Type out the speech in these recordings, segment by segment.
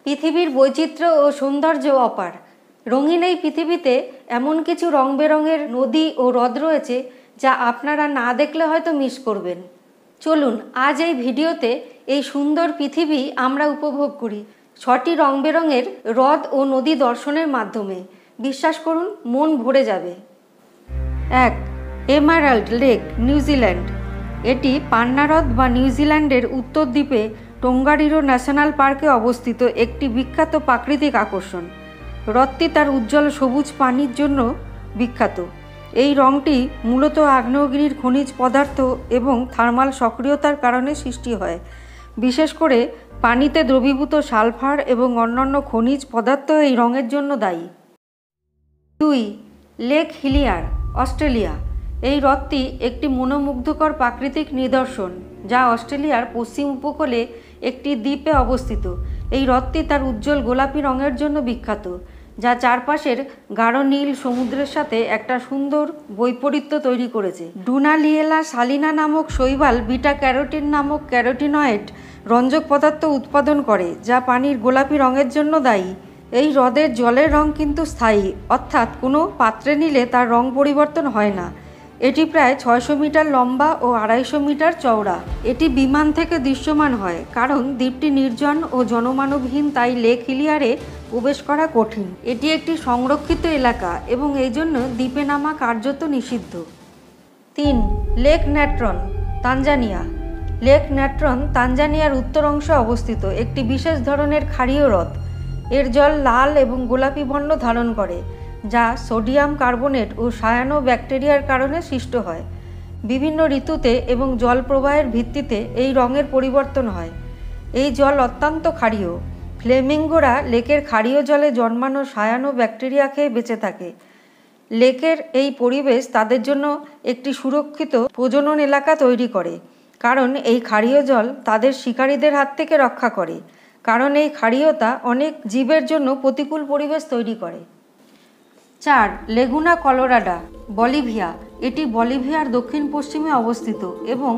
পৃথিবীর বৈচিত্র্য ও সৌন্দর্য অপার। রঙিন এই পৃথিবীতে এমন কিছু রং বেরঙের নদী ও হ্রদ রয়েছে যা আপনারা না দেখলে হয়তো মিস করবেন। চলুন আজ এই ভিডিওতে এই সুন্দর পৃথিবী আমরা উপভোগ করি 6টি রং বেরঙের হ্রদ ও নদী দর্শনের মাধ্যমে। বিশ্বাস করুন, মন ভরে যাবে। 1. Emerald lake, New Zealand. এটি পান্না হ্রদ বা নিউজিল্যান্ডের উত্তর দ্বীপে টোঙ্গারিরো ন্যাশনাল পার্কে অবস্থিত একটি বিখ্যাত প্রাকৃতিক আকর্ষণ। হ্রদটি তার উজ্জ্বল সবুজ পানির জন্য বিখ্যাত। এই রঙটি মূলত আগ্নেয়গিরির খনিজ পদার্থ এবং থার্মাল সক্রিয়তার কারণে সৃষ্টি হয়। বিশেষ করে পানিতে দ্রবীভূত সালফার এবং অন্যান্য খনিজ পদার্থ এই রঙের জন্য দায়ী। 2. Lake Hillier, Australia. এই হ্রদটি একটি মনোমুগ্ধকর প্রাকৃতিক নিদর্শন যা অস্ট্রেলিয়ার পশ্চিম উপকূলে একটি দ্বীপে অবস্থিত। এই হ্রদটি তার উজ্জ্বল গোলাপি রঙের জন্য বিখ্যাত, যা চারপাশের গাঢ় নীল সমুদ্রের সাথে একটা সুন্দর বৈপরীত্য তৈরি করেছে। ডুনালিয়েলা সালিনা নামক শৈবাল বিটা ক্যারোটিন নামক ক্যারোটিনয়েড রঞ্জক পদার্থ উৎপাদন করে, যা পানির গোলাপি রঙের জন্য দায়ী। এই হ্রদের জলের রং কিন্তু স্থায়ী, অর্থাৎ কোনো পাত্রে নিলে তার রং পরিবর্তন হয় না। এটি প্রায় 600 মিটার লম্বা ও 250 মিটার চওড়া। এটি বিমান থেকে দৃশ্যমান হয় কারণ দ্বীপটি নির্জন ও জনমানবহীন, তাই লেক হিলিয়ারে প্রবেশ করা কঠিন। এটি একটি সংরক্ষিত এলাকা এবং এই জন্য দ্বীপে নামা কার্যত নিষিদ্ধ। 3. Lake Natron, Tanzania. Lake Natron তানজানিয়ার উত্তর অংশে অবস্থিত একটি বিশেষ ধরনের ক্ষারীয় হ্রদ। এর জল লাল এবং গোলাপি বর্ণ ধারণ করে, যা সোডিয়াম কার্বনেট ও সায়ানো ব্যাকটেরিয়ার কারণে সৃষ্ট হয়। বিভিন্ন ঋতুতে এবং জল প্রবাহের ভিত্তিতে এই রঙের পরিবর্তন হয়। এই জল অত্যন্ত ক্ষারীয়। ফ্লেমিঙ্গোরা লেকের ক্ষারীয় জলে জন্মানো সায়ানো ব্যাকটেরিয়া খেয়ে বেঁচে থাকে। লেকের এই পরিবেশ তাদের জন্য একটি সুরক্ষিত প্রজনন এলাকা তৈরি করে, কারণ এই ক্ষারীয় জল তাদের শিকারীদের হাত থেকে রক্ষা করে, কারণ এই ক্ষারীয়তা অনেক জীবের জন্য প্রতিকূল পরিবেশ তৈরি করে। 4. লেগুনা কলোরাডা, বলিভিয়া। এটি বলিভিয়ার দক্ষিণ পশ্চিমে অবস্থিত এবং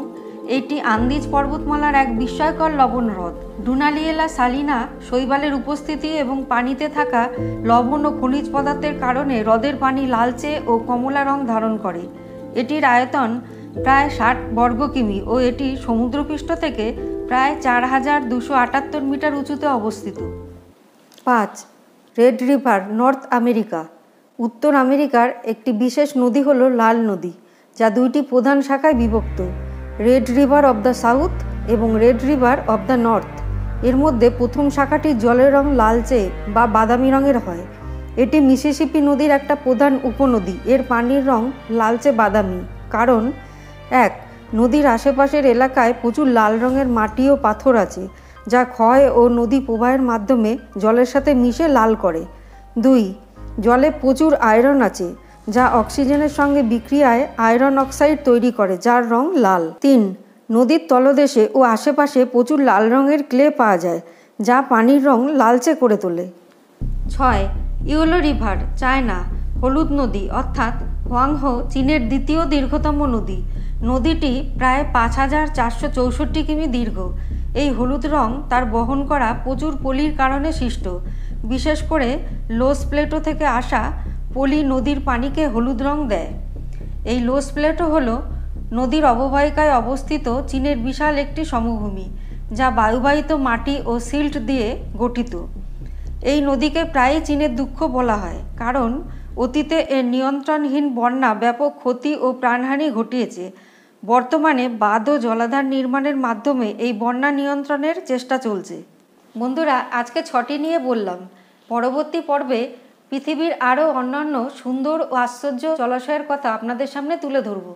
এটি আন্দিজ পর্বতমালার এক বিস্ময়কর লবণ হ্রদ। ডুনালিয়েলা সালিনা শৈবালের উপস্থিতি এবং পানিতে থাকা লবণ ও খনিজ পদার্থের কারণে হ্রদের পানি লালচে ও কমলা রং ধারণ করে। এটির আয়তন প্রায় 60 বর্গ কিমি ও এটি সমুদ্রপৃষ্ঠ থেকে প্রায় 4278 মিটার উঁচুতে অবস্থিত। 5. Red river, north America. উত্তর আমেরিকার একটি বিশেষ নদী হল লাল নদী, যা 2টি প্রধান শাখায় বিভক্ত: Red River of the South এবং Red River of the North. এর মধ্যে প্রথম শাখাটির জলের রং লালচে বা বাদামি রঙের হয়। এটি মিসিসিপি নদীর একটা প্রধান উপনদী। এর পানির রং লালচে বাদামি কারণ 1. নদীর আশেপাশের এলাকায় প্রচুর লাল রঙের মাটি ও পাথর আছে, যা ক্ষয় ও নদী প্রবাহের মাধ্যমে জলের সাথে মিশে লাল করে। 2. জলে প্রচুর আয়রন আছে, যা অক্সিজেনের সঙ্গে বিক্রিয়ায় আয়রন অক্সাইড তৈরি করে, যার রং লাল। 3. নদীর তলদেশে ও আশেপাশে প্রচুর লাল রঙের ক্লে পাওয়া যায়, যা পানির রং লালচে করে তোলে। 6. Yellow river, China. হলুদ নদী অর্থাৎ হোয়াংহো চীনের দ্বিতীয় দীর্ঘতম নদী। নদীটি প্রায় 5464 কিমি দীর্ঘ। এই হলুদ রং তার বহন করা প্রচুর পলির কারণে সৃষ্ট। বিশেষ করে লোস প্লেটো থেকে আসা পলি নদীর পানিকে হলুদ রং দেয়। এই লোস প্লেটো হল নদীর অববাহিকায় অবস্থিত চীনের বিশাল একটি সমভূমি, যা বায়ুবাহিত মাটি ও সিল্ট দিয়ে গঠিত। এই নদীকে প্রায়ই চীনের দুঃখ বলা হয়, কারণ অতীতে এর নিয়ন্ত্রণহীন বন্যা ব্যাপক ক্ষতি ও প্রাণহানি ঘটিয়েছে। বর্তমানে বাঁধ ও জলাধার নির্মাণের মাধ্যমে এই বন্যা নিয়ন্ত্রণের চেষ্টা চলছে। বন্ধুরা, আজকে 6টি নিয়ে বললাম। পরবর্তী পর্বে পৃথিবীর আরও অন্যান্য সুন্দর ও আশ্চর্য জলাশয়ের কথা আপনাদের সামনে তুলে ধরব।